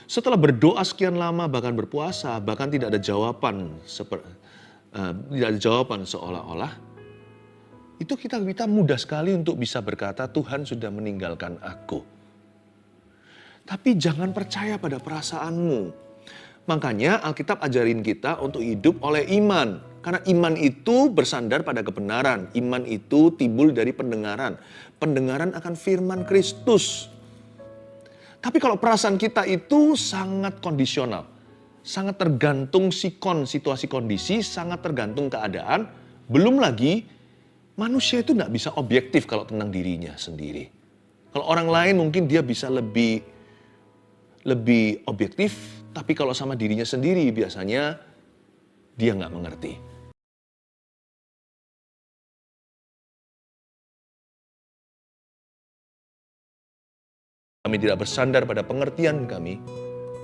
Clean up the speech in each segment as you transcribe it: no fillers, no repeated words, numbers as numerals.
Setelah berdoa sekian lama, bahkan berpuasa, bahkan tidak ada jawaban, tidak ada jawaban seolah-olah, itu kita mudah sekali untuk bisa berkata, Tuhan sudah meninggalkan aku. Tapi jangan percaya pada perasaanmu. Makanya Alkitab ajarin kita untuk hidup oleh iman. Karena iman itu bersandar pada kebenaran. Iman itu timbul dari pendengaran. Pendengaran akan firman Kristus. Tapi kalau perasaan kita itu sangat kondisional. Sangat tergantung situasi kondisi, sangat tergantung keadaan. Belum lagi, manusia itu tidak bisa objektif kalau tentang dirinya sendiri. Kalau orang lain mungkin dia bisa lebih objektif, tapi kalau sama dirinya sendiri biasanya dia nggak mengerti. Kami tidak bersandar pada pengertian kami,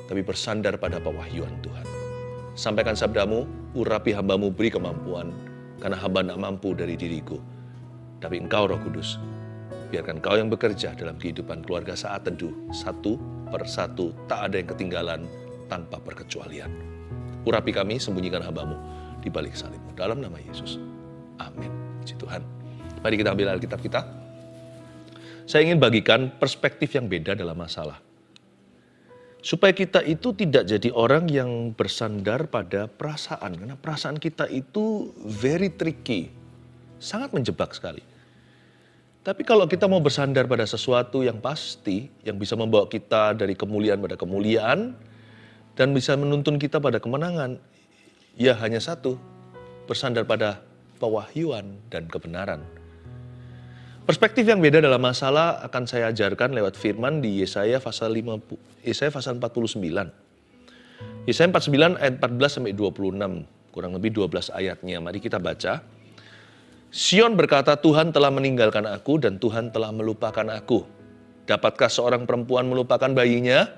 tapi bersandar pada pewahyuan Tuhan. Sampaikan sabdamu, urapi hambamu, beri kemampuan, karena hamba tidak mampu dari diriku. Tapi Engkau Roh Kudus, biarkan Kau yang bekerja dalam kehidupan keluarga saat teduh, satu persatu, tak ada yang ketinggalan tanpa perkecualian. Urapi kami, sembunyikan hambamu di balik salib-Mu. Dalam nama Yesus. Amin. Puji Tuhan. Mari kita ambil Alkitab kita. Saya ingin bagikan perspektif yang beda dalam masalah. Supaya kita itu tidak jadi orang yang bersandar pada perasaan. Karena perasaan kita itu very tricky. Sangat menjebak sekali. Tapi kalau kita mau bersandar pada sesuatu yang pasti, yang bisa membawa kita dari kemuliaan pada kemuliaan, dan bisa menuntun kita pada kemenangan, ya hanya satu, bersandar pada pewahyuan dan kebenaran. Perspektif yang beda dalam masalah akan saya ajarkan lewat firman di Yesaya pasal 49. Yesaya 49 ayat 14 sampai 26, kurang lebih 12 ayatnya. Mari kita baca. Sion berkata, Tuhan telah meninggalkan aku dan Tuhan telah melupakan aku. Dapatkah seorang perempuan melupakan bayinya,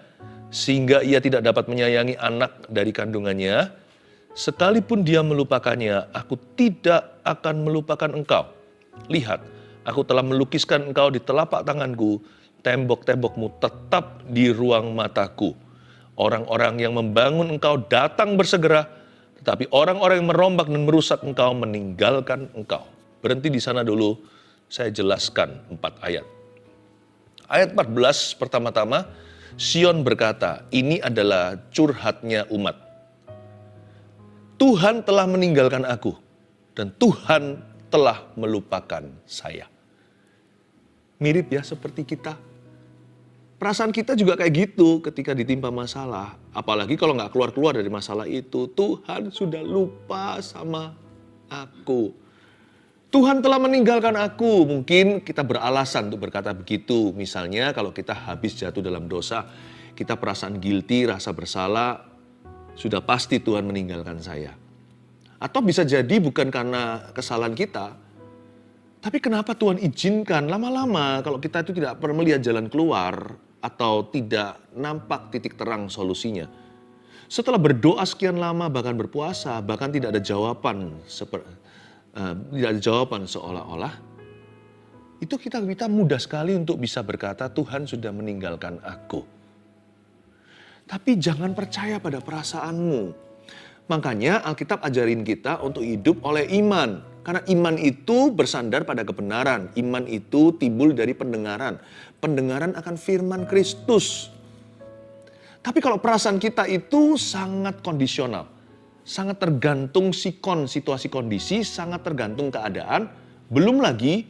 sehingga ia tidak dapat menyayangi anak dari kandungannya? Sekalipun dia melupakannya, aku tidak akan melupakan engkau. Lihat, aku telah melukiskan engkau di telapak tanganku, tembok-tembokmu tetap di ruang mataku. Orang-orang yang membangun engkau datang bersegera, tetapi orang-orang yang merombak dan merusak engkau meninggalkan engkau. Berhenti di sana dulu, saya jelaskan 4 ayat. Ayat 14 pertama-tama, Sion berkata, ini adalah curhatnya umat. Tuhan telah meninggalkan aku, dan Tuhan telah melupakan saya. Mirip ya seperti kita. Perasaan kita juga kayak gitu ketika ditimpa masalah. Apalagi kalau nggak keluar-keluar dari masalah itu. Tuhan sudah lupa sama aku. Tuhan telah meninggalkan aku. Mungkin kita beralasan untuk berkata begitu. Misalnya kalau kita habis jatuh dalam dosa, kita perasaan guilty, rasa bersalah, sudah pasti Tuhan meninggalkan saya. Atau bisa jadi bukan karena kesalahan kita, tapi kenapa Tuhan izinkan lama-lama kalau kita itu tidak pernah melihat jalan keluar atau tidak nampak titik terang solusinya. Setelah berdoa sekian lama, bahkan berpuasa, bahkan tidak ada jawaban seolah-olah, itu kita mudah sekali untuk bisa berkata, Tuhan sudah meninggalkan aku. Tapi jangan percaya pada perasaanmu. Makanya Alkitab ajarin kita untuk hidup oleh iman. Karena iman itu bersandar pada kebenaran. Iman itu timbul dari pendengaran. Pendengaran akan firman Kristus. Tapi kalau perasaan kita itu sangat kondisional. Sangat tergantung situasi kondisi, sangat tergantung keadaan. Belum lagi,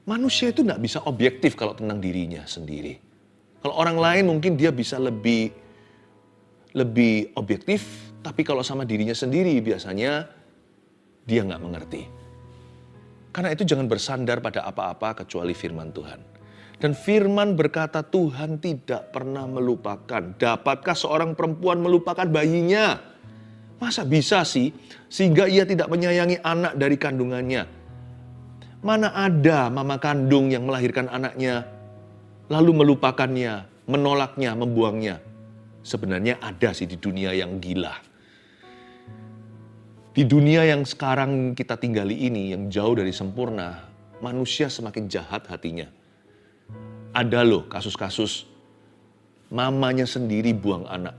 manusia itu tidak bisa objektif kalau tentang dirinya sendiri. Kalau orang lain mungkin dia bisa lebih objektif, tapi kalau sama dirinya sendiri biasanya dia nggak mengerti. Karena itu jangan bersandar pada apa-apa kecuali firman Tuhan. Dan firman berkata Tuhan tidak pernah melupakan. Dapatkah seorang perempuan melupakan bayinya? Masa bisa sih sehingga ia tidak menyayangi anak dari kandungannya? Mana ada mama kandung yang melahirkan anaknya lalu melupakannya, menolaknya, membuangnya? Sebenarnya ada sih di dunia yang gila. Di dunia yang sekarang kita tinggali ini, yang jauh dari sempurna, manusia semakin jahat hatinya. Ada loh kasus-kasus mamanya sendiri buang anak.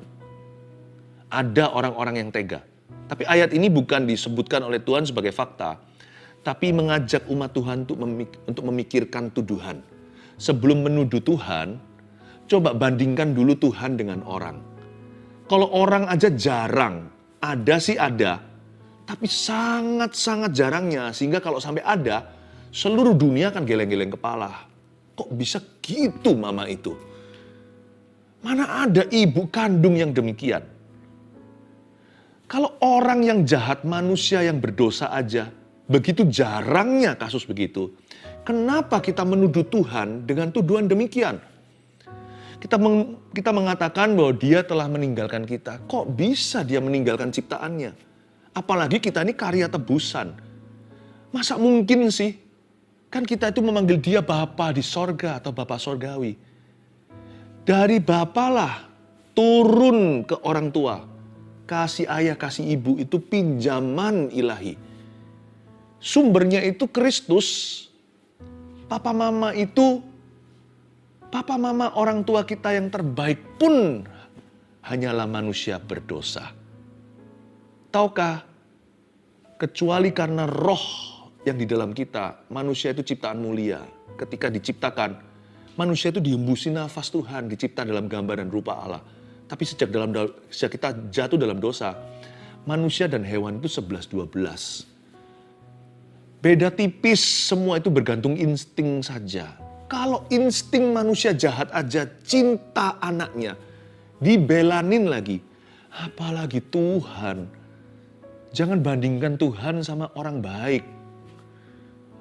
Ada orang-orang yang tega. Tapi ayat ini bukan disebutkan oleh Tuhan sebagai fakta, tapi mengajak umat Tuhan untuk memikirkan tuduhan. Sebelum menuduh Tuhan, coba bandingkan dulu Tuhan dengan orang. Kalau orang aja jarang, ada sih ada, tapi sangat-sangat jarangnya. Sehingga kalau sampai ada, seluruh dunia akan geleng-geleng kepala. Kok bisa gitu mama itu? Mana ada ibu kandung yang demikian? Kalau orang yang jahat, manusia yang berdosa aja, begitu jarangnya kasus begitu. Kenapa kita menuduh Tuhan dengan tuduhan demikian? Kita mengatakan bahwa dia telah meninggalkan kita. Kok bisa dia meninggalkan ciptaannya? Apalagi kita ini karya tebusan. Masa mungkin sih? Kan kita itu memanggil dia Bapa di sorga atau Bapa sorgawi. Dari Bapa lah turun ke orang tua. Kasih ayah, kasih ibu itu pinjaman ilahi. Sumbernya itu Kristus. Papa mama orang tua kita yang terbaik pun hanyalah manusia berdosa. Tahukah, kecuali karena roh yang di dalam kita, manusia itu ciptaan mulia. Ketika diciptakan, manusia itu dihembusi nafas Tuhan, dicipta dalam gambar dan rupa Allah. Tapi sejak kita jatuh dalam dosa, manusia dan hewan itu 11-12. Beda tipis, semua itu bergantung insting saja. Kalau insting manusia jahat aja, cinta anaknya, dibelanin lagi. Apalagi Tuhan. Jangan bandingkan Tuhan sama orang baik.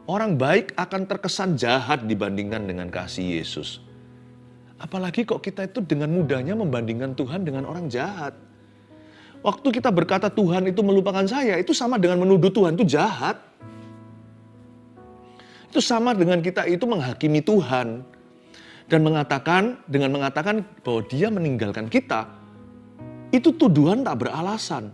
Orang baik akan terkesan jahat dibandingkan dengan kasih Yesus. Apalagi kok kita itu dengan mudahnya membandingkan Tuhan dengan orang jahat. Waktu kita berkata Tuhan itu melupakan saya, itu sama dengan menuduh Tuhan itu jahat. Itu sama dengan kita itu menghakimi Tuhan. Dan dengan mengatakan bahwa dia meninggalkan kita, itu tuduhan tak beralasan.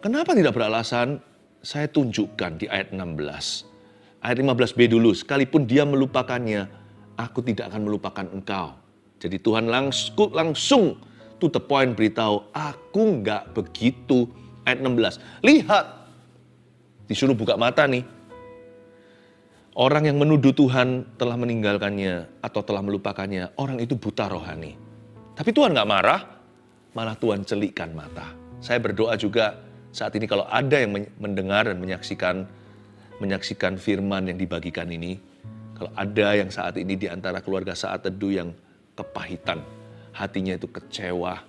Kenapa tidak beralasan? Saya tunjukkan di ayat 16. Ayat 15b dulu, sekalipun dia melupakannya, aku tidak akan melupakan engkau. Jadi Tuhan langsung to the point beritahu, aku enggak begitu. Ayat 16, lihat. Disuruh buka mata nih. Orang yang menuduh Tuhan telah meninggalkannya atau telah melupakannya, orang itu buta rohani. Tapi Tuhan enggak marah, malah Tuhan celikkan mata. Saya berdoa juga saat ini kalau ada yang mendengar dan menyaksikan firman yang dibagikan ini, kalau ada yang saat ini di antara keluarga Saat Teduh yang kepahitan, hatinya itu kecewa,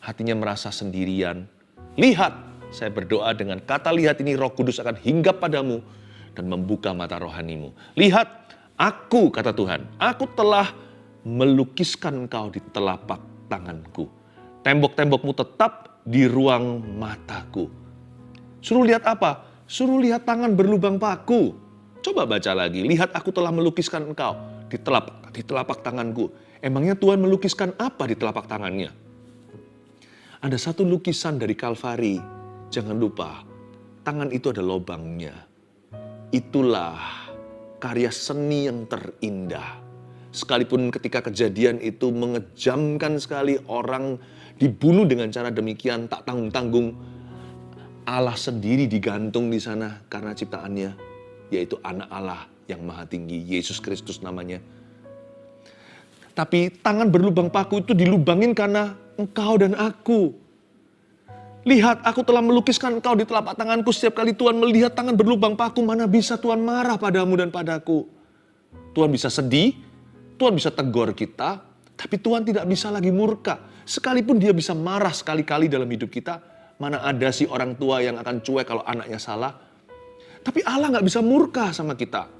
hatinya merasa sendirian. Lihat, saya berdoa dengan kata lihat ini Roh Kudus akan hinggap padamu dan membuka mata rohanimu. Lihat, aku, kata Tuhan, aku telah melukiskan engkau di telapak tanganku. Tembok-tembokmu tetap di ruang mataku. Suruh lihat apa? Suruh lihat tangan berlubang paku. Coba baca lagi, lihat aku telah melukiskan engkau di telapak tanganku. Emangnya Tuhan melukiskan apa di telapak tangannya? Ada satu lukisan dari Kalvari, jangan lupa, tangan itu ada lubangnya. Itulah karya seni yang terindah. Sekalipun ketika kejadian itu mengejamkan sekali, orang dibunuh dengan cara demikian, tak tanggung-tanggung, Allah sendiri digantung di sana karena ciptaannya, yaitu anak Allah yang maha tinggi, Yesus Kristus namanya. Tapi tangan berlubang paku itu dilubangin karena engkau dan aku. Lihat, aku telah melukiskan engkau di telapak tanganku. Setiap kali Tuhan melihat tangan berlubang paku, mana bisa Tuhan marah padamu dan padaku. Tuhan bisa sedih, Tuhan bisa tegur kita, tapi Tuhan tidak bisa lagi murka. Sekalipun dia bisa marah sekali-kali dalam hidup kita, mana ada sih orang tua yang akan cuek kalau anaknya salah. Tapi Allah gak bisa murka sama kita.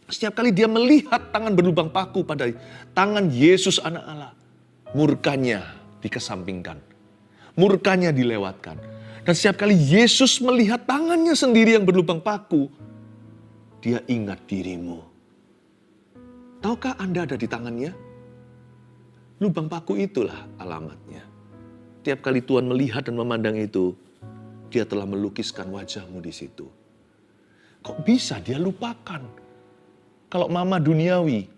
Setiap kali dia melihat tangan berlubang paku pada tangan Yesus anak Allah, murkanya dikesampingkan. Murkanya dilewatkan. Dan setiap kali Yesus melihat tangannya sendiri yang berlubang paku, dia ingat dirimu. Tahukah Anda ada di tangannya? Lubang paku itulah alamatnya. Tiap kali Tuhan melihat dan memandang itu, dia telah melukiskan wajahmu di situ. Kok bisa dia lupakan? Kalau mama duniawi,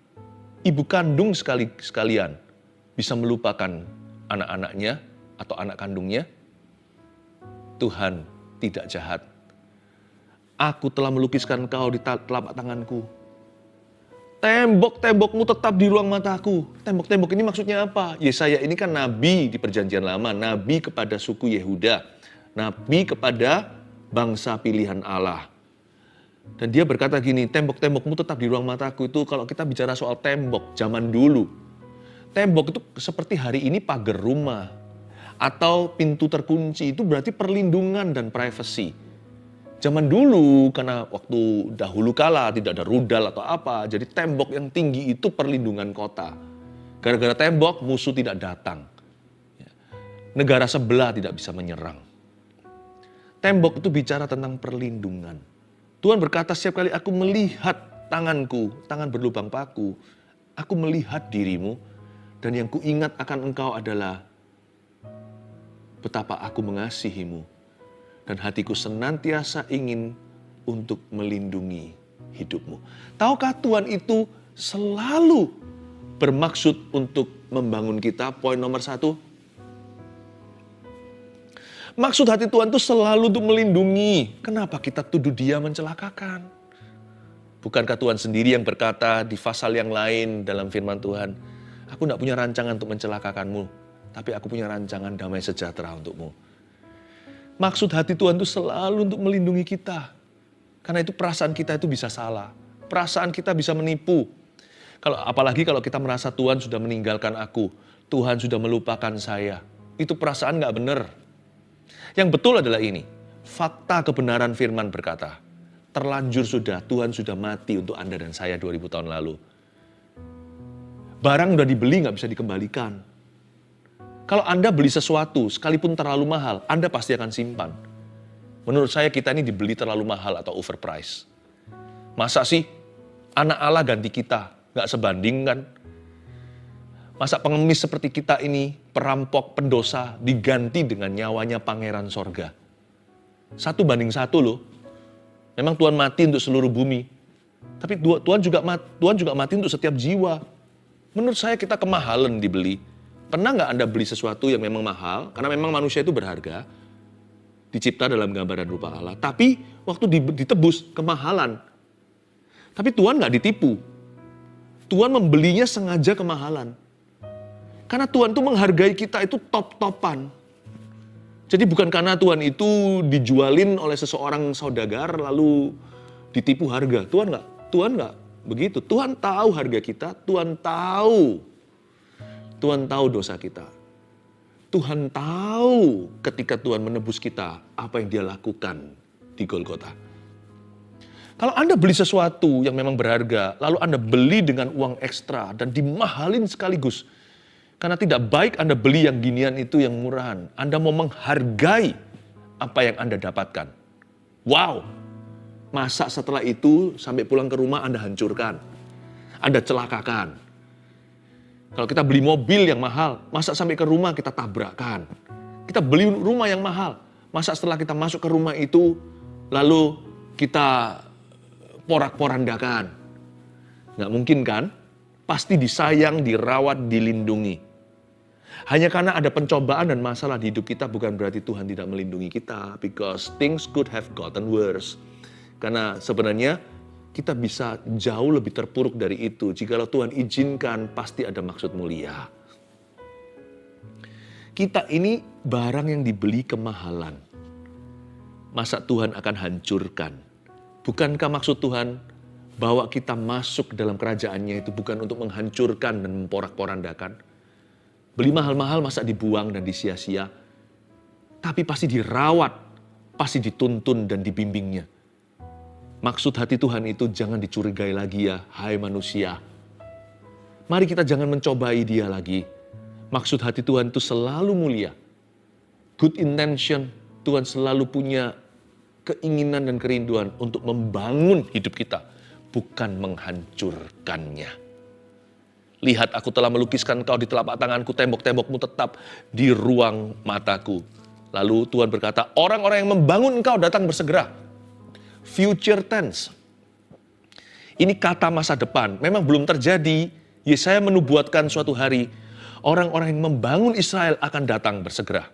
ibu kandung sekalian bisa melupakan anak-anaknya atau anak kandungnya? Tuhan tidak jahat. Aku telah melukiskan kau di telapak tanganku. Tembok-tembokmu tetap di ruang mataku. Tembok-tembok ini maksudnya apa? Yesaya ini kan nabi di perjanjian lama. Nabi kepada suku Yehuda. Nabi kepada bangsa pilihan Allah. Dan dia berkata gini, tembok-tembokmu tetap di ruang mataku. Itu kalau kita bicara soal tembok zaman dulu. Tembok itu seperti hari ini pagar rumah. Atau pintu terkunci, itu berarti perlindungan dan privasi. Zaman dulu, karena waktu dahulu kala tidak ada rudal atau apa, jadi tembok yang tinggi itu perlindungan kota. Gara-gara tembok, musuh tidak datang. Negara sebelah tidak bisa menyerang. Tembok itu bicara tentang perlindungan. Tuhan berkata, setiap kali aku melihat tanganku, tangan berlubang paku, aku melihat dirimu, dan yang kuingat akan engkau adalah betapa aku mengasihimu. Dan hatiku senantiasa ingin untuk melindungi hidupmu. Tahukah Tuhan itu selalu bermaksud untuk membangun kita? Poin nomor 1. Maksud hati Tuhan itu selalu untuk melindungi. Kenapa kita tuduh dia mencelakakan? Bukankah Tuhan sendiri yang berkata di pasal yang lain dalam firman Tuhan, aku tidak punya rancangan untuk mencelakakanmu, tapi aku punya rancangan damai sejahtera untukmu. Maksud hati Tuhan itu selalu untuk melindungi kita. Karena itu perasaan kita itu bisa salah. Perasaan kita bisa menipu. Apalagi kalau kita merasa Tuhan sudah meninggalkan aku. Tuhan sudah melupakan saya. Itu perasaan gak benar. Yang betul adalah ini. Fakta kebenaran firman berkata, terlanjur sudah, Tuhan sudah mati untuk Anda dan saya 2000 tahun lalu. Barang udah dibeli gak bisa dikembalikan. Kalau Anda beli sesuatu, sekalipun terlalu mahal, Anda pasti akan simpan. Menurut saya kita ini dibeli terlalu mahal atau overprice. Masa sih anak Allah ganti kita? Gak sebanding kan? Masa pengemis seperti kita ini, perampok, pendosa, diganti dengan nyawanya pangeran sorga? 1 banding 1 loh. Memang Tuhan mati untuk seluruh bumi. Tapi Tuhan juga mati untuk setiap jiwa. Menurut saya kita kemahalan dibeli. Pernah nggak Anda beli sesuatu yang memang mahal? Karena memang manusia itu berharga. Dicipta dalam gambaran rupa Allah. Tapi waktu ditebus, kemahalan. Tapi Tuhan nggak ditipu. Tuhan membelinya sengaja kemahalan. Karena Tuhan itu menghargai kita itu top-topan. Jadi bukan karena Tuhan itu dijualin oleh seseorang saudagar lalu ditipu harga. Tuhan nggak begitu. Tuhan tahu harga kita, Tuhan tahu dosa kita. Tuhan tahu ketika Tuhan menebus kita, apa yang dia lakukan di Golgota. Kalau Anda beli sesuatu yang memang berharga, lalu Anda beli dengan uang ekstra dan dimahalin sekaligus. Karena tidak baik Anda beli yang ginian itu yang murahan. Anda mau menghargai apa yang Anda dapatkan. Wow! Masa setelah itu sampai pulang ke rumah Anda hancurkan. Anda celakakan. Kalau kita beli mobil yang mahal, masa sampai ke rumah kita tabrakkan. Kita beli rumah yang mahal, masa setelah kita masuk ke rumah itu, lalu kita porak-porandakan. Nggak mungkin kan? Pasti disayang, dirawat, dilindungi. Hanya karena ada pencobaan dan masalah di hidup kita bukan berarti Tuhan tidak melindungi kita. Because things could have gotten worse. Karena sebenarnya kita bisa jauh lebih terpuruk dari itu. Jikalau Tuhan izinkan, pasti ada maksud mulia. Kita ini barang yang dibeli kemahalan. Masa Tuhan akan hancurkan? Bukankah maksud Tuhan bahwa kita masuk dalam kerajaannya itu bukan untuk menghancurkan dan memporak-porandakan? Beli mahal-mahal masa dibuang dan disia-sia? Tapi pasti dirawat, pasti dituntun dan dibimbingnya. Maksud hati Tuhan itu jangan dicurigai lagi ya, hai manusia. Mari kita jangan mencobai dia lagi. Maksud hati Tuhan itu selalu mulia. Good intention, Tuhan selalu punya keinginan dan kerinduan untuk membangun hidup kita, bukan menghancurkannya. Lihat, aku telah melukiskan kau di telapak tanganku, tembok-tembokmu tetap di ruang mataku. Lalu Tuhan berkata, orang-orang yang membangun engkau datang bersegera. Future tense. Ini kata masa depan. Memang belum terjadi, Yesaya menubuatkan suatu hari, orang-orang yang membangun Israel akan datang bersegera.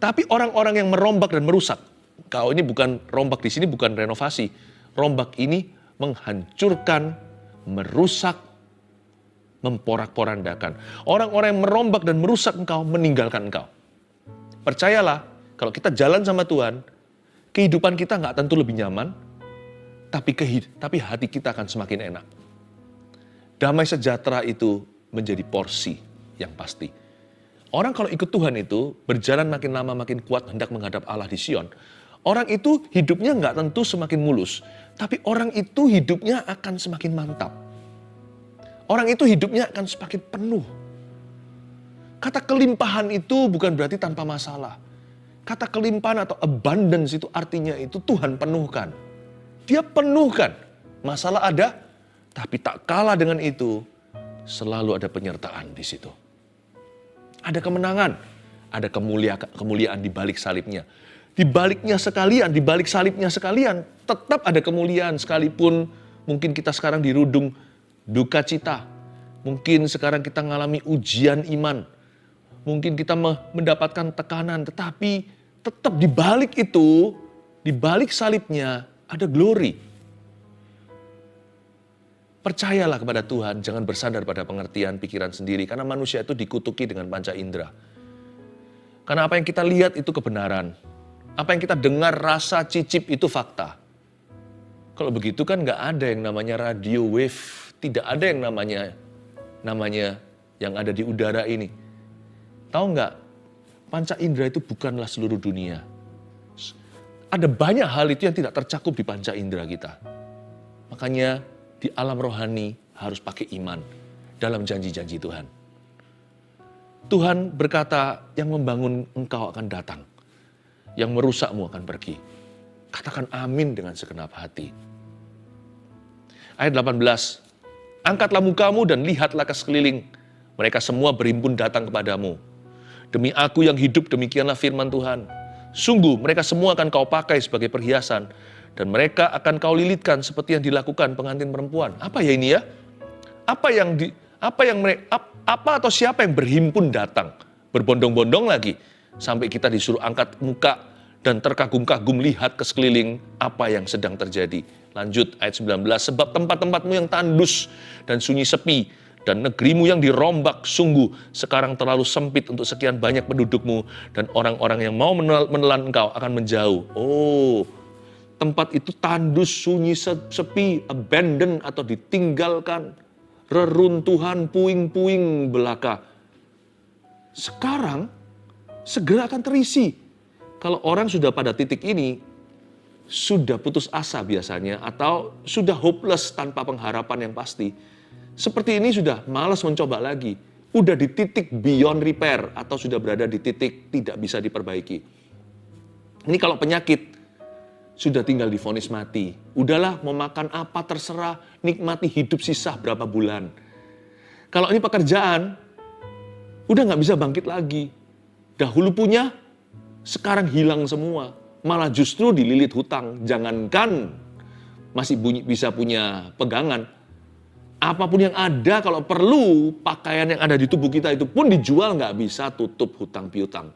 Tapi orang-orang yang merombak dan merusak, kau ini bukan rombak di sini, bukan renovasi. Rombak ini menghancurkan, merusak, memporak-porandakan. Orang-orang yang merombak dan merusak engkau, meninggalkan engkau. Percayalah, kalau kita jalan sama Tuhan, kehidupan kita nggak tentu lebih nyaman, tapi hati kita akan semakin enak. Damai sejahtera itu menjadi porsi yang pasti. Orang kalau ikut Tuhan itu, berjalan makin lama makin kuat hendak menghadap Allah di Sion. Orang itu hidupnya nggak tentu semakin mulus, tapi orang itu hidupnya akan semakin mantap. Orang itu hidupnya akan semakin penuh. Kata kelimpahan itu bukan berarti tanpa masalah. Kata kelimpahan atau abundance itu artinya itu Tuhan penuhkan. Dia penuhkan. Masalah ada, tapi tak kalah dengan itu, selalu ada penyertaan di situ. Ada kemenangan, ada kemuliaan di balik salibnya. Di baliknya sekalian, di balik salibnya sekalian, tetap ada kemuliaan sekalipun mungkin kita sekarang dirudung duka cita. Mungkin sekarang kita mengalami ujian iman. Mungkin kita mendapatkan tekanan, tetapi tetap di balik itu, di balik salibnya ada glory. Percayalah kepada Tuhan, jangan bersandar pada pengertian pikiran sendiri. Karena manusia itu dikutuki dengan panca indera. Karena apa yang kita lihat itu kebenaran. Apa yang kita dengar, rasa, cicip itu fakta. Kalau begitu kan nggak ada yang namanya radio wave. Tidak ada yang namanya yang ada di udara ini. Tahu nggak? Panca indera itu bukanlah seluruh dunia. Ada banyak hal itu yang tidak tercakup di panca indera kita. Makanya di alam rohani harus pakai iman dalam janji-janji Tuhan. Tuhan berkata, yang membangun engkau akan datang. Yang merusakmu akan pergi. Katakan amin dengan segenap hati. Ayat 18. Angkatlah mukamu dan lihatlah ke sekeliling. Mereka semua berhimpun datang kepadamu. Demi aku yang hidup, demikianlah firman Tuhan. Sungguh mereka semua akan kau pakai sebagai perhiasan. Dan mereka akan kau lilitkan seperti yang dilakukan pengantin perempuan. Apa ya ini ya? Apa atau siapa yang berhimpun datang? Berbondong-bondong lagi. Sampai kita disuruh angkat muka dan terkagum-kagum lihat ke sekeliling apa yang sedang terjadi. Lanjut ayat 19. Sebab tempat-tempatmu yang tandus dan sunyi sepi dan negerimu yang dirombak sungguh sekarang terlalu sempit untuk sekian banyak pendudukmu. Dan orang-orang yang mau menelan engkau akan menjauh. Oh, tempat itu tandus, sunyi, sepi, abandon atau ditinggalkan. Reruntuhan, puing-puing belaka. Sekarang segera akan terisi. Kalau orang sudah pada titik ini, sudah putus asa biasanya, atau sudah hopeless tanpa pengharapan yang pasti. Seperti ini sudah malas mencoba lagi. Udah di titik beyond repair, atau sudah berada di titik tidak bisa diperbaiki. Ini kalau penyakit, sudah tinggal divonis mati. Udahlah, mau makan apa terserah, nikmati hidup sisa berapa bulan. Kalau ini pekerjaan, udah nggak bisa bangkit lagi. Dahulu punya, sekarang hilang semua. Malah justru dililit hutang. Jangankan masih bisa punya pegangan. Apapun yang ada, kalau perlu, pakaian yang ada di tubuh kita itu pun dijual, nggak bisa tutup hutang piutang.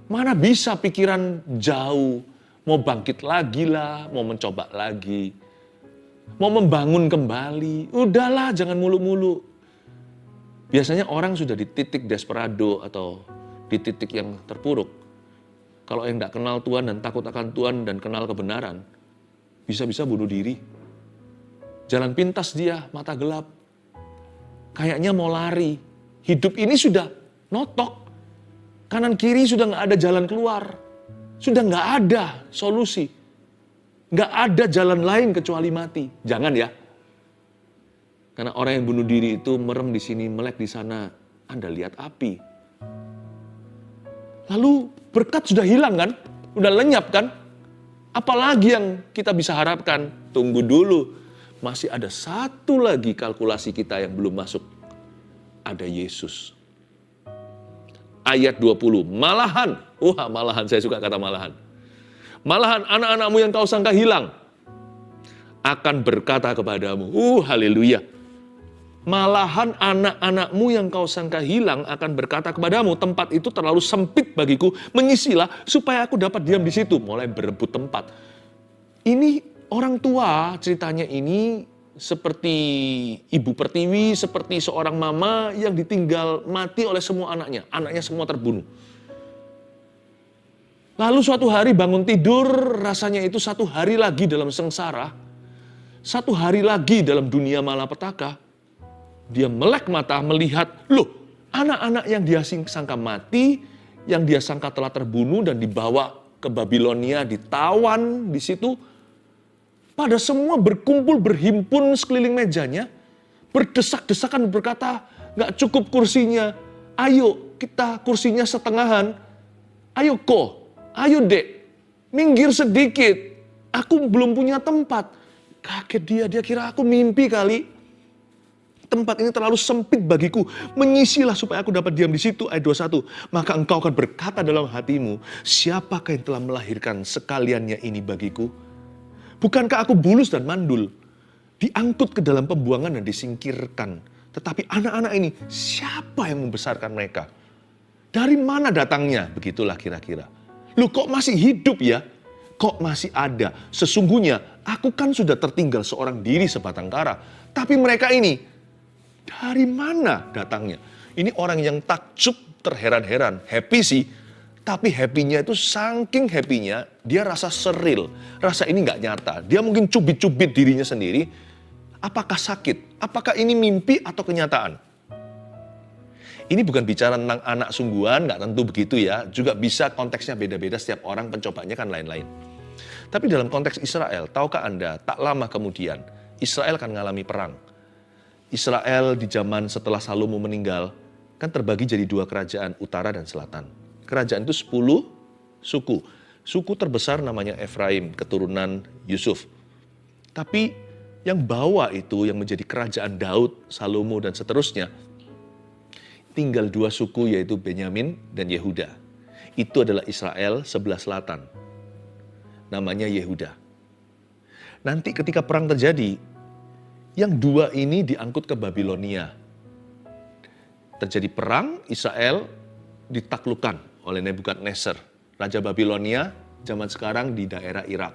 Mana bisa pikiran jauh, mau bangkit lagi lah, mau mencoba lagi. Mau membangun kembali, udahlah jangan mulu-mulu. Biasanya orang sudah di titik desperado atau di titik yang terpuruk. Kalau yang tidak kenal Tuhan dan takut akan Tuhan dan kenal kebenaran, bisa-bisa bunuh diri. Jalan pintas dia, mata gelap. Kayaknya mau lari. Hidup ini sudah notok. Kanan kiri sudah nggak ada jalan keluar. Sudah nggak ada solusi. Nggak ada jalan lain kecuali mati. Jangan ya. Karena orang yang bunuh diri itu merem di sini, melek di sana. Anda lihat api. Lalu berkat sudah hilang kan? Udah lenyap kan? Apalagi yang kita bisa harapkan? Tunggu dulu. Masih ada satu lagi kalkulasi kita yang belum masuk. Ada Yesus. Ayat 20. Malahan saya suka kata malahan. Malahan anak-anakmu yang kau sangka hilang akan berkata kepadamu. Haleluya. Malahan anak-anakmu yang kau sangka hilang akan berkata kepadamu, tempat itu terlalu sempit bagiku, menyisilah supaya aku dapat diam di situ. Mulai berebut tempat. Ini orang tua ceritanya ini seperti ibu pertiwi, seperti seorang mama yang ditinggal mati oleh semua anaknya. Anaknya semua terbunuh. Lalu suatu hari bangun tidur, rasanya itu satu hari lagi dalam sengsara. Satu hari lagi dalam dunia malapetaka. Dia melek mata melihat, loh, anak-anak yang dia sangka mati, yang dia sangka telah terbunuh dan dibawa ke Babilonia, ditawan di situ, pada semua berkumpul, berhimpun sekeliling mejanya, berdesak-desakan berkata, gak cukup kursinya, ayo kita kursinya setengahan, ayo ayo dek, minggir sedikit, aku belum punya tempat. Kaget dia kira aku mimpi kali. Tempat ini terlalu sempit bagiku, menyisilah supaya aku dapat diam di situ. Ayat 21, maka engkau akan berkata dalam hatimu, siapakah yang telah melahirkan sekaliannya ini bagiku? Bukankah aku bulus dan mandul, diangkut ke dalam pembuangan dan disingkirkan. Tetapi anak-anak ini, siapa yang membesarkan mereka? Dari mana datangnya? Begitulah kira-kira. Loh kok masih hidup ya? Kok masih ada? Sesungguhnya aku kan sudah tertinggal seorang diri sebatang kara. Tapi mereka ini, dari mana datangnya? Ini orang yang takjub, terheran-heran, happy sih. Tapi happy-nya itu saking happy-nya, dia rasa seril. Rasa ini gak nyata. Dia mungkin cubit-cubit dirinya sendiri. Apakah sakit? Apakah ini mimpi atau kenyataan? Ini bukan bicara tentang anak sungguhan, gak tentu begitu ya. Juga bisa konteksnya beda-beda, setiap orang pencobanya kan lain-lain. Tapi dalam konteks Israel, tahukah Anda, tak lama kemudian, Israel akan mengalami perang. Israel di zaman setelah Salomo meninggal, kan terbagi jadi 2 kerajaan, utara dan selatan. Kerajaan itu 10 suku. Suku terbesar namanya Efraim, keturunan Yusuf. Tapi yang bawah itu, yang menjadi kerajaan Daud, Salomo dan seterusnya, tinggal 2 suku yaitu Benyamin dan Yehuda. Itu adalah Israel sebelah selatan. Namanya Yehuda. Nanti ketika perang terjadi, yang 2 ini diangkut ke Babilonia. Terjadi perang, Israel ditaklukkan oleh Nebukadnezar, Raja Babilonia zaman sekarang di daerah Irak.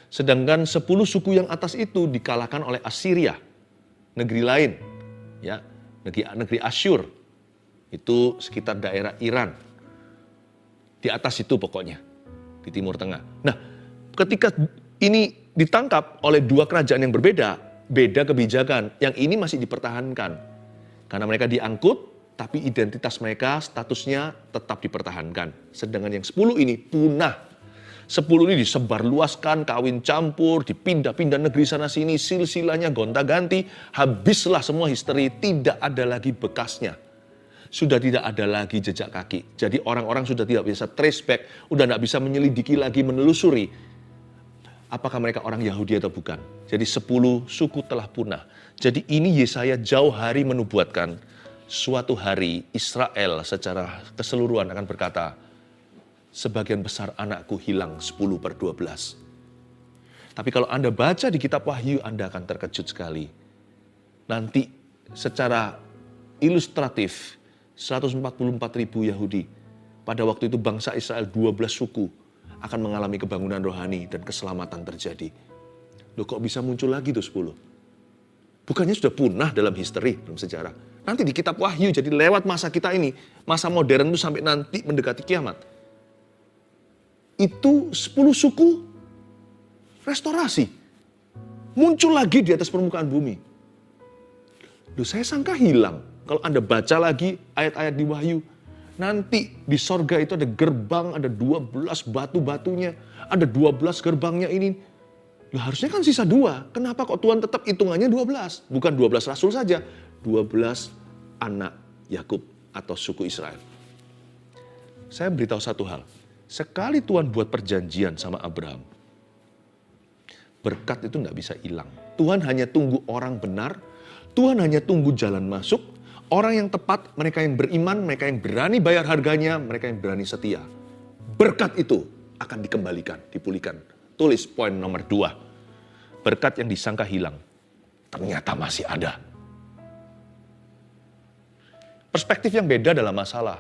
Sedangkan 10 suku yang atas itu dikalahkan oleh Assyria, negeri lain, ya, negeri Asyur, itu sekitar daerah Iran. Di atas itu pokoknya, di Timur Tengah. Nah, ketika ini ditangkap oleh 2 kerajaan yang berbeda, beda kebijakan. Yang ini masih dipertahankan. Karena mereka diangkut, tapi identitas mereka, statusnya tetap dipertahankan. Sedangkan yang 10 ini punah. 10 ini disebarluaskan, kawin campur, dipindah-pindah negeri sana-sini, silsilahnya gonta-ganti. Habislah semua history, tidak ada lagi bekasnya. Sudah tidak ada lagi jejak kaki. Jadi orang-orang sudah tidak bisa trace back, udah tidak bisa menyelidiki lagi, menelusuri. Apakah mereka orang Yahudi atau bukan? Jadi 10 suku telah punah. Jadi ini Yesaya jauh hari menubuatkan, suatu hari Israel secara keseluruhan akan berkata, sebagian besar anakku hilang 10/12. Tapi kalau Anda baca di kitab Wahyu, Anda akan terkejut sekali. Nanti secara ilustratif, 144.000 Yahudi. Pada waktu itu bangsa Israel 12 suku akan mengalami kebangunan rohani dan keselamatan terjadi. Loh kok bisa muncul lagi tuh 10? Bukannya sudah punah dalam history, dalam sejarah. Nanti di kitab Wahyu, jadi lewat masa kita ini, masa modern itu sampai nanti mendekati kiamat. Itu 10 suku restorasi. Muncul lagi di atas permukaan bumi. Loh saya sangka hilang. Kalau Anda baca lagi ayat-ayat di Wahyu, nanti di sorga itu ada gerbang, ada 12 batu-batunya, ada 12 gerbangnya ini. Lah harusnya kan sisa 2. Kenapa kok Tuhan tetap hitungannya 12? Bukan 12 rasul saja, 12 anak Yakub atau suku Israel. Saya beritahu satu hal. Sekali Tuhan buat perjanjian sama Abraham, berkat itu nggak bisa hilang. Tuhan hanya tunggu orang benar, Tuhan hanya tunggu jalan masuk, orang yang tepat, mereka yang beriman, mereka yang berani bayar harganya, mereka yang berani setia. Berkat itu akan dikembalikan, dipulihkan. Tulis poin nomor 2. Berkat yang disangka hilang, ternyata masih ada. perspektif yang beda dalam masalah.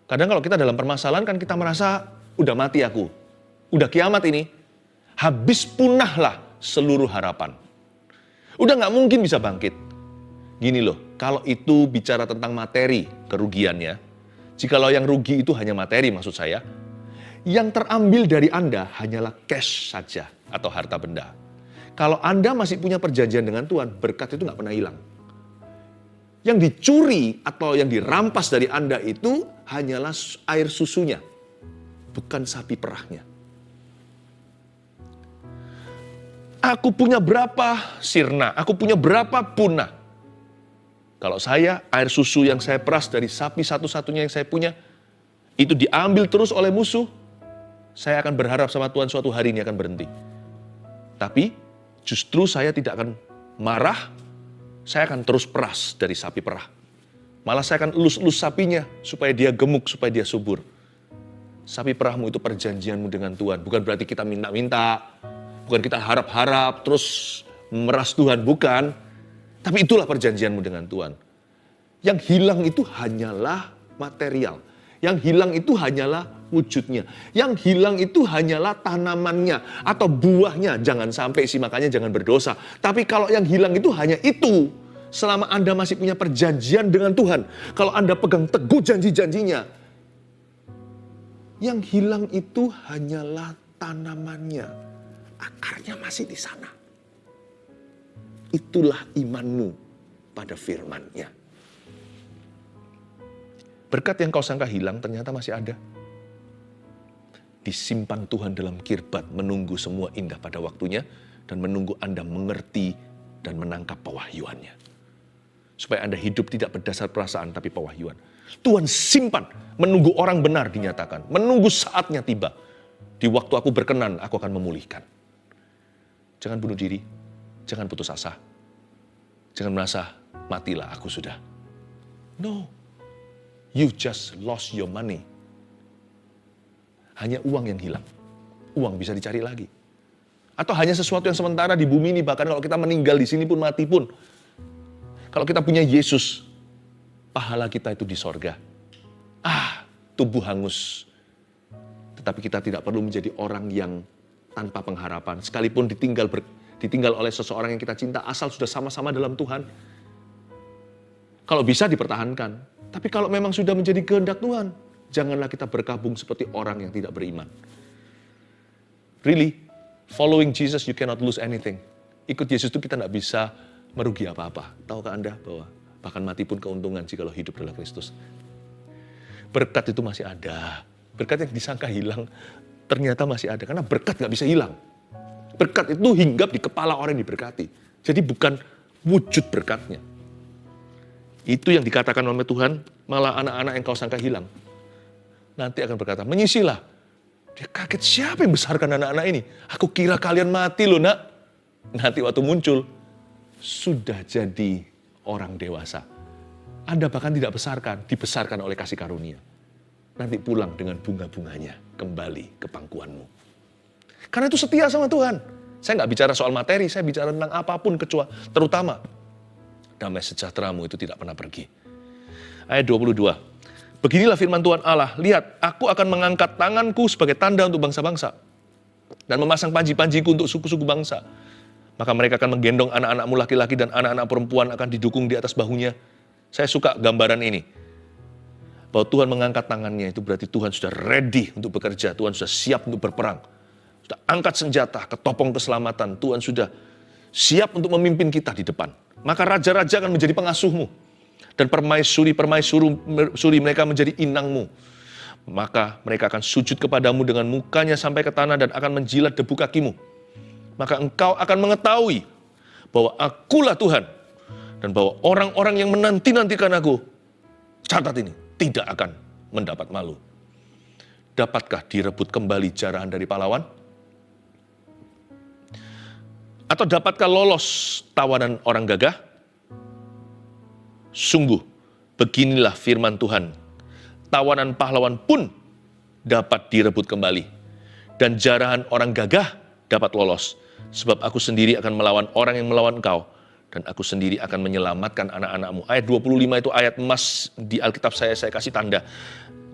Kadang kalau kita dalam permasalahan kan kita merasa, udah mati aku, udah kiamat ini, habis punahlah seluruh harapan. Udah gak mungkin bisa bangkit. Gini loh, kalau itu bicara tentang materi kerugiannya, jikalau yang rugi itu hanya materi maksud saya, yang terambil dari Anda hanyalah cash saja atau harta benda. Kalau Anda masih punya perjanjian dengan Tuhan, berkat itu gak pernah hilang. Yang dicuri atau yang dirampas dari Anda itu hanyalah air susunya, bukan sapi perahnya. Aku punya berapa sirna, aku punya berapa punah. Kalau saya, air susu yang saya peras dari sapi satu-satunya yang saya punya, itu diambil terus oleh musuh, saya akan berharap sama Tuhan suatu hari ini akan berhenti. Tapi justru saya tidak akan marah, saya akan terus peras dari sapi perah. Malah saya akan elus-elus sapinya supaya dia gemuk, supaya dia subur. Sapi perahmu itu perjanjianmu dengan Tuhan. Bukan berarti kita minta-minta, bukan kita harap-harap terus meras Tuhan, bukan. Tapi itulah perjanjianmu dengan Tuhan. Yang hilang itu hanyalah material. Yang hilang itu hanyalah wujudnya. Yang hilang itu hanyalah tanamannya atau buahnya. Jangan sampai sih, makanya jangan berdosa. Tapi kalau yang hilang itu hanya itu. Selama Anda masih punya perjanjian dengan Tuhan. Kalau Anda pegang teguh janji-janjinya. Yang hilang itu hanyalah tanamannya. Akarnya masih di sana. Itulah imanmu pada firman-Nya. Berkat yang kau sangka hilang ternyata masih ada. Disimpan Tuhan dalam kirbat, menunggu semua indah pada waktunya, dan menunggu Anda mengerti dan menangkap pewahyuannya. Supaya Anda hidup tidak berdasar perasaan, tapi pewahyuan. Tuhan simpan, menunggu orang benar dinyatakan, menunggu saatnya tiba. Di waktu aku berkenan, aku akan memulihkan. Jangan bunuh diri, jangan putus asa. Jangan merasa, matilah aku sudah. No, you just lost your money. Hanya uang yang hilang. Uang bisa dicari lagi. Atau hanya sesuatu yang sementara di bumi ini, bahkan kalau kita meninggal di sini pun, mati pun. Kalau kita punya Yesus, pahala kita itu di sorga. Tubuh hangus. Tetapi kita tidak perlu menjadi orang yang tanpa pengharapan. Sekalipun ditinggal oleh seseorang yang kita cinta, asal sudah sama-sama dalam Tuhan. Kalau bisa dipertahankan. Tapi kalau memang sudah menjadi kehendak Tuhan, janganlah kita berkabung seperti orang yang tidak beriman. Really, following Jesus you cannot lose anything. Ikut Yesus itu kita tidak bisa merugi apa-apa. Tahukah Anda bahwa bahkan mati pun keuntungan jikalau hidup adalah Kristus. Berkat itu masih ada. Berkat yang disangka hilang ternyata masih ada. Karena berkat gak bisa hilang. Berkat itu hinggap di kepala orang yang diberkati. Jadi bukan wujud berkatnya. Itu yang dikatakan oleh Tuhan, malah anak-anak yang kau sangka hilang. Nanti akan berkata, menyisilah. Dia kaget, siapa yang besarkan anak-anak ini? Aku kira kalian mati loh nak. Nanti waktu muncul, sudah jadi orang dewasa. Anda bahkan tidak besarkan, dibesarkan oleh kasih karunia. Nanti pulang dengan bunga-bunganya kembali ke pangkuanmu. Karena itu setia sama Tuhan. Saya nggak bicara soal materi, saya bicara tentang apapun kecuali terutama damai sejahteramu itu tidak pernah pergi. Ayat 22. Beginilah firman Tuhan Allah, lihat aku akan mengangkat tanganku sebagai tanda untuk bangsa-bangsa dan memasang panji-panjiku untuk suku-suku bangsa. Maka mereka akan menggendong anak-anakmu laki-laki dan anak-anak perempuan akan didukung di atas bahunya. Saya suka gambaran ini. Bahwa Tuhan mengangkat tangannya itu berarti Tuhan sudah ready untuk bekerja. Tuhan sudah siap untuk berperang. Sudah angkat senjata, ketopong keselamatan. Tuhan sudah siap untuk memimpin kita di depan. Maka raja-raja akan menjadi pengasuhmu. Dan permaisuri mereka menjadi inangmu. Maka mereka akan sujud kepadamu dengan mukanya sampai ke tanah dan akan menjilat debu kakimu. Maka engkau akan mengetahui bahwa akulah Tuhan. Dan bahwa orang-orang yang menanti-nantikan aku, catat ini, tidak akan mendapat malu. Dapatkah direbut kembali jarahan dari pahlawan? Atau dapatkah lolos tawanan orang gagah? Sungguh, beginilah firman Tuhan. Tawanan pahlawan pun dapat direbut kembali. Dan jarahan orang gagah dapat lolos. Sebab aku sendiri akan melawan orang yang melawan engkau. dan aku sendiri akan menyelamatkan anak-anakmu. Ayat 25 itu ayat emas di Alkitab saya kasih tanda.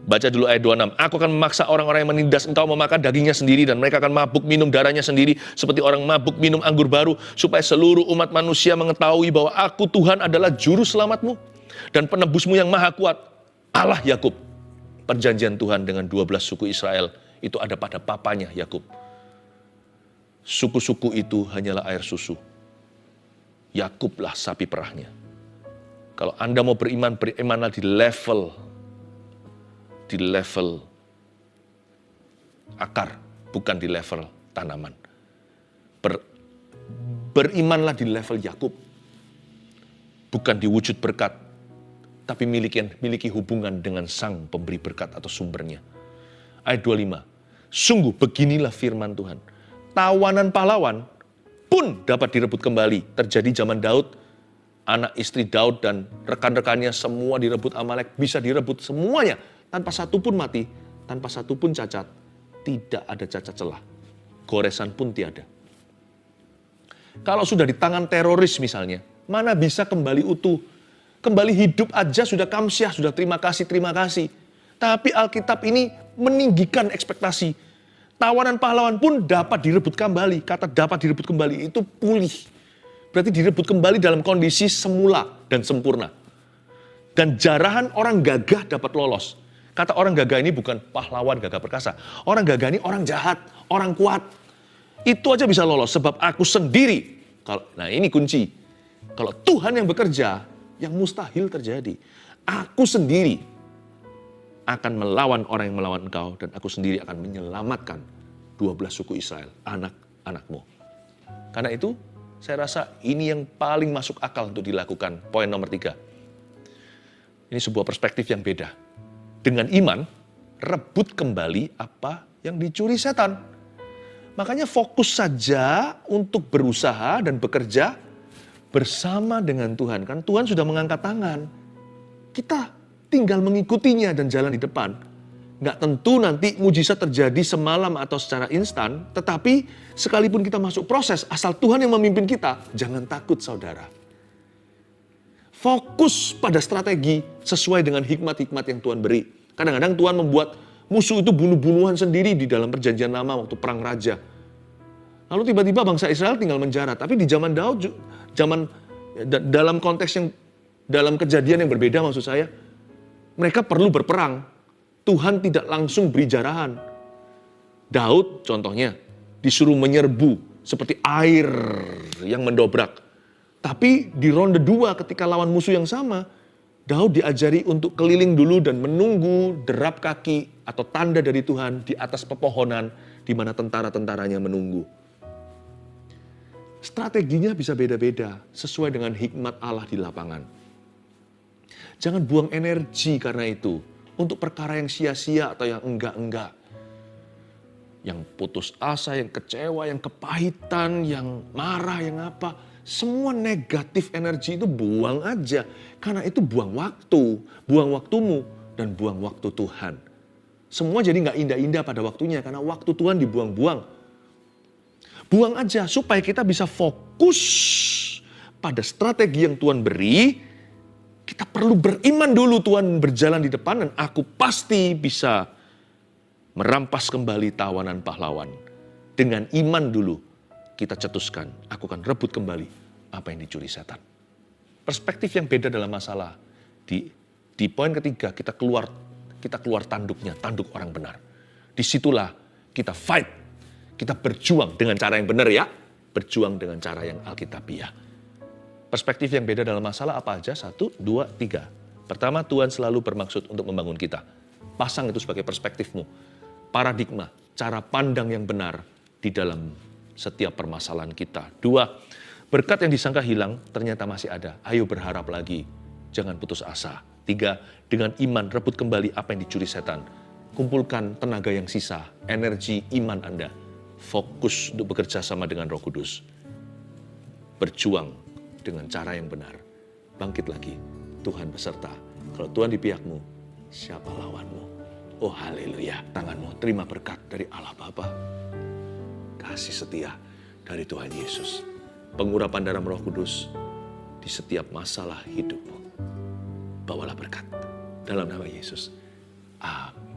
Baca dulu ayat 26. Aku akan memaksa orang-orang yang menindas engkau memakan dagingnya sendiri, dan mereka akan mabuk minum darahnya sendiri seperti orang mabuk minum anggur baru, supaya seluruh umat manusia mengetahui bahwa aku Tuhan adalah juru selamatmu dan penebusmu yang maha kuat, Allah Yakub. Perjanjian Tuhan dengan 12 suku Israel itu ada pada papanya Yakub. Suku-suku itu hanyalah air susu. Yakublah sapi perahnya. Kalau Anda mau beriman, berimanlah di level akar, bukan di level tanaman. Berimanlah di level Yakub, bukan di wujud berkat, tapi miliki hubungan dengan sang pemberi berkat atau sumbernya. Ayat 25, sungguh beginilah firman Tuhan, tawanan pahlawan pun dapat direbut kembali. Terjadi zaman Daud, anak istri Daud dan rekan-rekannya semua direbut Amalek, bisa direbut semuanya. Tanpa satu pun mati, tanpa satu pun cacat. Tidak ada cacat celah. Goresan pun tiada. Kalau sudah di tangan teroris misalnya, mana bisa kembali utuh? Kembali hidup aja sudah kamsyah, sudah terima kasih. Tapi Alkitab ini meninggikan ekspektasi. Tawanan pahlawan pun dapat direbut kembali. Kata dapat direbut kembali itu pulih. Berarti direbut kembali dalam kondisi semula dan sempurna. Dan jarahan orang gagah dapat lolos. Kata orang gagah ini bukan pahlawan gagah perkasa. Orang gagah ini orang jahat, orang kuat. Itu aja bisa lolos sebab aku sendiri. Nah ini kunci. Kalau Tuhan yang bekerja, yang mustahil terjadi. Aku sendiri akan melawan orang yang melawan engkau, dan aku sendiri akan menyelamatkan 12 suku Israel, anak-anakmu. Karena itu, saya rasa ini yang paling masuk akal untuk dilakukan. Poin nomor 3. Ini sebuah perspektif yang beda. Dengan iman, rebut kembali apa yang dicuri setan. Makanya fokus saja untuk berusaha dan bekerja bersama dengan Tuhan. Kan Tuhan sudah mengangkat tangan. Kita tinggal mengikutinya dan jalan di depan. Nggak tentu nanti mujizat terjadi semalam atau secara instan, tetapi sekalipun kita masuk proses, asal Tuhan yang memimpin kita, jangan takut saudara. Fokus pada strategi sesuai dengan hikmat-hikmat yang Tuhan beri. Kadang-kadang Tuhan membuat musuh itu bunuh-bunuhan sendiri di dalam perjanjian lama waktu perang raja. Lalu tiba-tiba bangsa Israel tinggal menjara. Tapi di zaman Daud, dalam konteks yang, dalam kejadian yang berbeda maksud saya, mereka perlu berperang. Tuhan tidak langsung beri jarahan. Daud contohnya disuruh menyerbu seperti air yang mendobrak. Tapi di ronde 2 ketika lawan musuh yang sama, Daud diajari untuk keliling dulu dan menunggu derap kaki atau tanda dari Tuhan di atas pepohonan di mana tentara-tentaranya menunggu. Strateginya bisa beda-beda sesuai dengan hikmat Allah di lapangan. Jangan buang energi karena itu untuk perkara yang sia-sia atau yang enggak-enggak. Yang putus asa, yang kecewa, yang kepahitan, yang marah, yang apa. Semua negatif energi itu buang aja. Karena itu buang waktu, buang waktumu, dan buang waktu Tuhan. Semua jadi gak indah-indah pada waktunya karena waktu Tuhan dibuang-buang. Buang aja supaya kita bisa fokus pada strategi yang Tuhan beri. Kita perlu beriman dulu Tuhan berjalan di depan dan aku pasti bisa merampas kembali tawanan pahlawan. Dengan iman dulu kita cetuskan, aku akan rebut kembali apa yang dicuri setan. Perspektif yang beda dalam masalah. Di poin ketiga kita keluar tanduknya, tanduk orang benar. Disitulah kita fight, kita berjuang dengan cara yang benar ya. Berjuang dengan cara yang alkitabiah. Perspektif yang beda dalam masalah apa aja? 1, 2, 3. Pertama, Tuhan selalu bermaksud untuk membangun kita. Pasang itu sebagai perspektifmu. Paradigma, cara pandang yang benar di dalam setiap permasalahan kita. 2, berkat yang disangka hilang ternyata masih ada. Ayo berharap lagi, jangan putus asa. 3, dengan iman rebut kembali apa yang dicuri setan. Kumpulkan tenaga yang sisa, energi iman Anda. Fokus untuk bekerja sama dengan Roh Kudus. Berjuang dengan cara yang benar. Bangkit lagi, Tuhan beserta. Kalau Tuhan di pihakmu, siapa lawanmu? Oh haleluya, tanganmu terima berkat dari Allah Bapa. Kasih setia dari Tuhan Yesus. Pengurapan dalam Roh Kudus, di setiap masalah hidupmu. Bawalah berkat dalam nama Yesus. Amin.